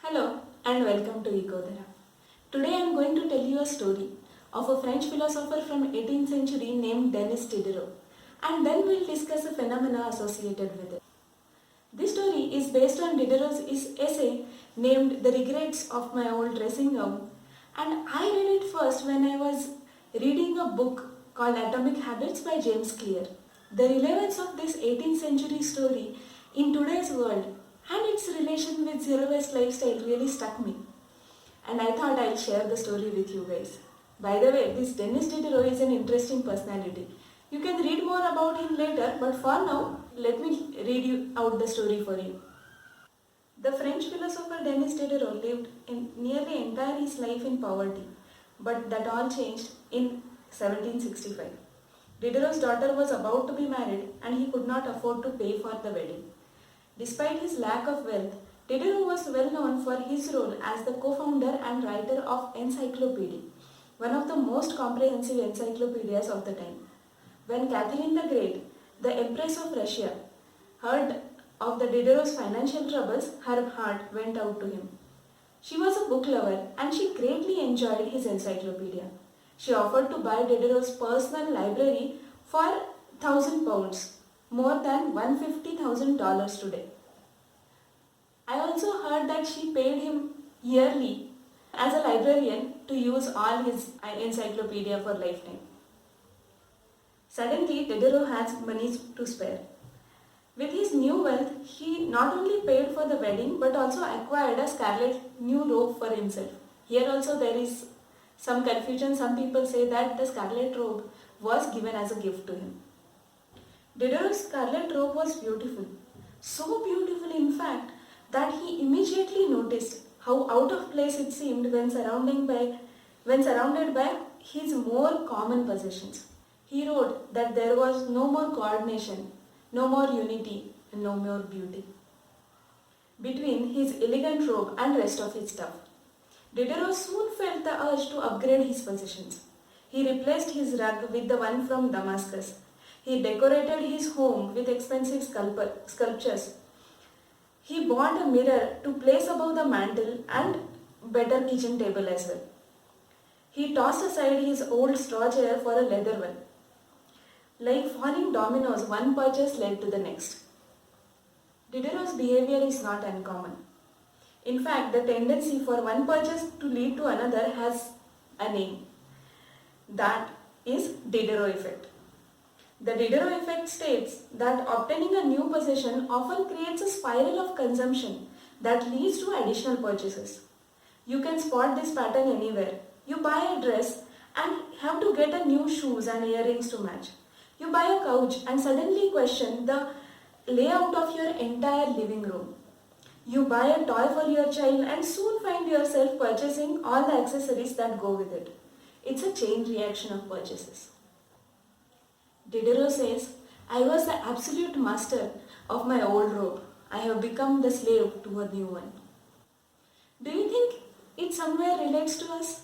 Hello and welcome to Ecodera. Today I am going to tell you a story of a French philosopher from 18th century named Denis Diderot, and then we'll discuss a phenomena associated with it. This story is based on Diderot's essay named The Regrets of My Old Dressing Gown, and I read it first when I was reading a book called Atomic Habits by James Clear. The relevance of this 18th century story in today's world and its relation with zero waste lifestyle really struck me, and I thought I'll share the story with you guys. By the way, this Denis Diderot is an interesting personality. You can read more about him later, but for now, let me read you out the story for you. The French philosopher Denis Diderot lived in nearly entire his life in poverty, but that all changed in 1765. Diderot's daughter was about to be married and he could not afford to pay for the wedding. Despite his lack of wealth, Diderot was well known for his role as the co-founder and writer of Encyclopedia, one of the most comprehensive encyclopedias of the time. When Catherine the Great, the Empress of Russia, heard of the Diderot's financial troubles, her heart went out to him. She was a book lover and she greatly enjoyed his encyclopedia. She offered to buy Diderot's personal library for £1,000, more than $150,000 today. I also heard that she paid him yearly as a librarian to use all his encyclopedia for lifetime. Suddenly, Diderot has money to spare. With his new wealth, he not only paid for the wedding but also acquired a scarlet new robe for himself. Here also there is some confusion. Some people say that the scarlet robe was given as a gift to him. Diderot's scarlet robe was beautiful. So beautiful in fact that he immediately noticed how out of place it seemed when surrounded by his more common possessions. He wrote that there was no more coordination, no more unity, and no more beauty between his elegant robe and rest of his stuff. Diderot soon felt the urge to upgrade his possessions. He replaced his rug with the one from Damascus. He decorated his home with expensive sculptures. He bought a mirror to place above the mantel and better kitchen table as well. He tossed aside his old straw chair for a leather one. Like falling dominoes, one purchase led to the next. Diderot's behavior is not uncommon. In fact, the tendency for one purchase to lead to another has a name. That is Diderot effect. The Diderot effect states that obtaining a new possession often creates a spiral of consumption that leads to additional purchases. You can spot this pattern anywhere. You buy a dress and have to get a new shoes and earrings to match. You buy a couch and suddenly question the layout of your entire living room. You buy a toy for your child and soon find yourself purchasing all the accessories that go with it. It's a chain reaction of purchases. Diderot says, I was the absolute master of my old robe. I have become the slave to a new one. Do you think it somewhere relates to us?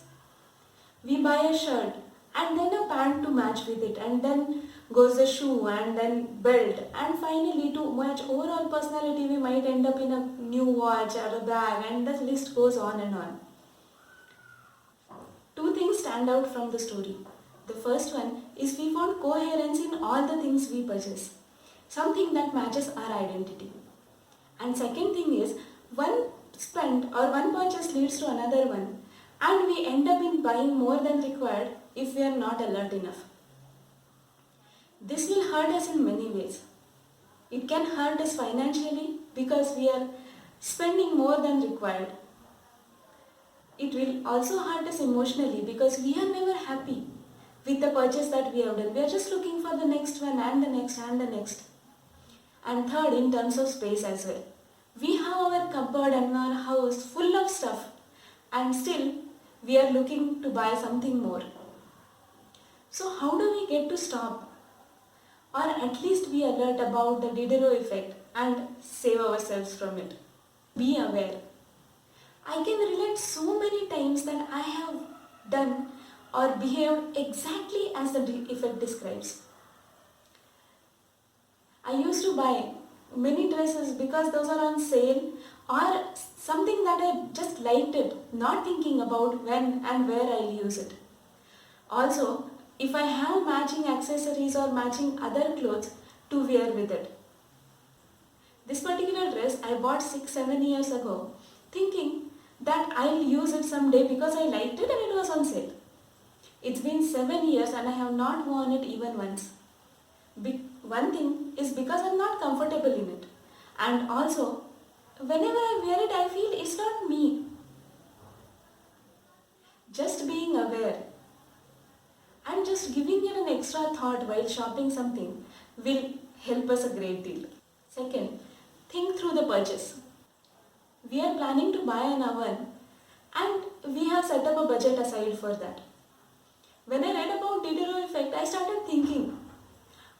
We buy a shirt and then a pant to match with it, and then goes the shoe and then belt, and finally to match overall personality we might end up in a new watch or a bag, and the list goes on and on. Two things stand out from the story. The first one is we found coherence in all the things we purchase, something that matches our identity. And second thing is one spend or one purchase leads to another one, and we end up in buying more than required if we are not alert enough. This will hurt us in many ways. It can hurt us financially because we are spending more than required. It will also hurt us emotionally because we are never happy with the purchase that we have done. We are just looking for the next one and the next and the next. And third, in terms of space as well. We have our cupboard and our house full of stuff, and still we are looking to buy something more. So how do we get to stop? Or at least be alert about the Diderot effect and save ourselves from it. Be aware. I can relate so many times that I have done or behaved exactly as the effect describes. I used to buy many dresses because those are on sale or something that I just liked it, not thinking about when and where I'll use it. Also, if I have matching accessories or matching other clothes to wear with it. This particular dress I bought 6-7 years ago, thinking that I'll use it someday because I liked it and it was on sale. It's been 7 years and I have not worn it even once. One thing is because I'm not comfortable in it. And also, whenever I wear it, I feel it's not me. Just being aware and just giving it an extra thought while shopping something will help us a great deal. Second, think through the purchase. We are planning to buy an oven and we have set up a budget aside for that. When I read about Diderot effect, I started thinking,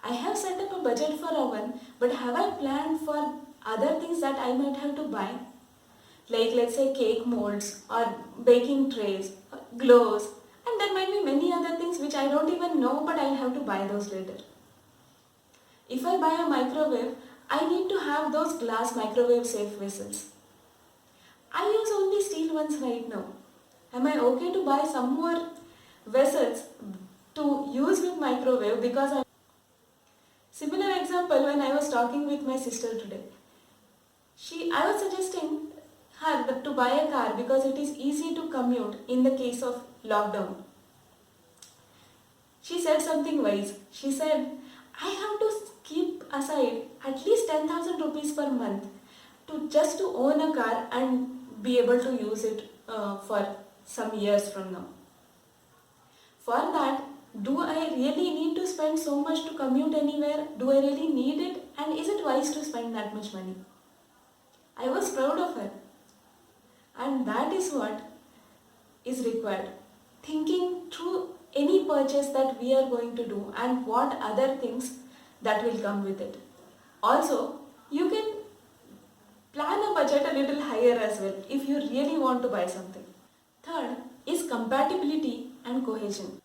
I have set up a budget for oven, but have I planned for other things that I might have to buy? Like let's say cake molds or baking trays, gloves, and there might be many other things which I don't even know, but I'll have to buy those later. If I buy a microwave, I need to have those glass microwave safe vessels. I use only steel ones right now. Am I okay to buy some more vessels to use with microwave because I... Similar example when I was talking with my sister today. I was suggesting her to buy a car because it is easy to commute in the case of lockdown. She said something wise. She said, I have to keep aside at least 10,000 rupees per month to own a car and be able to use it for some years from now. For that, do I really need to spend so much to commute anywhere? Do I really need it? And is it wise to spend that much money? I was proud of her. And that is what is required. Thinking through any purchase that we are going to do and what other things that will come with it. Also, you can plan a budget a little higher as well if you really want to buy something. Third is compatibility and cohesion.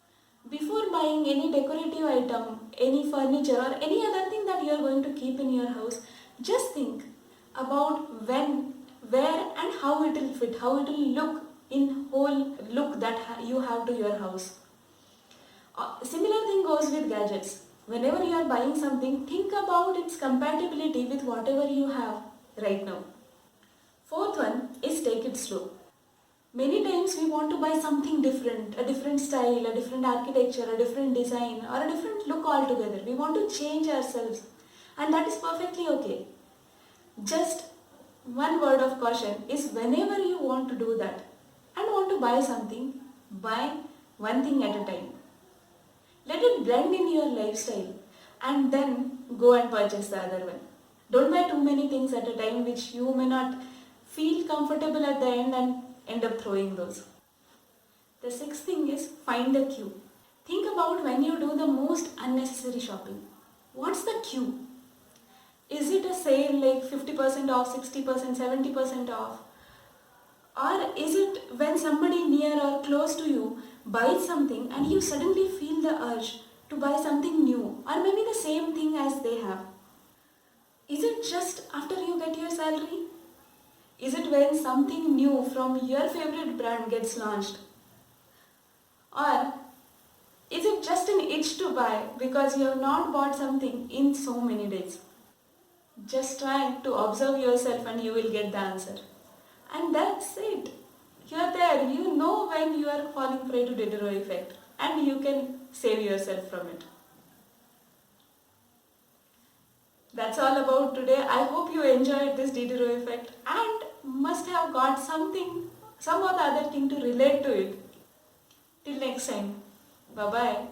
Before buying any decorative item, any furniture or any other thing that you are going to keep in your house, just think about when, where and how it will fit, how it will look in whole look that you have to your house. Similar thing goes with gadgets. Whenever you are buying something, think about its compatibility with whatever you have right now. Fourth one is take it slow. Many times we want to buy something different, a different style, a different architecture, a different design or a different look altogether. We want to change ourselves and that is perfectly okay. Just one word of caution is whenever you want to do that and want to buy something, buy one thing at a time. Let it blend in your lifestyle and then go and purchase the other one. Don't buy too many things at a time which you may not feel comfortable at the end and end up throwing those. The sixth thing is find the cue. Think about when you do the most unnecessary shopping. What's the cue? Is it a sale like 50% off, 60%, 70% off? Or is it when somebody near or close to you buys something and you suddenly feel the urge to buy something new or maybe the same thing as they have? Is it just after you get your salary? Is it when something new from your favorite brand gets launched? Or is it just an itch to buy because you have not bought something in so many days? Just try to observe yourself and you will get the answer. And that's it. You're there. You know when you are falling prey to Diderot effect and you can save yourself from it. That's all about today. I hope you enjoyed this Diderot effect and must have got something, some or the other thing to relate to it. Till next time. Bye-bye.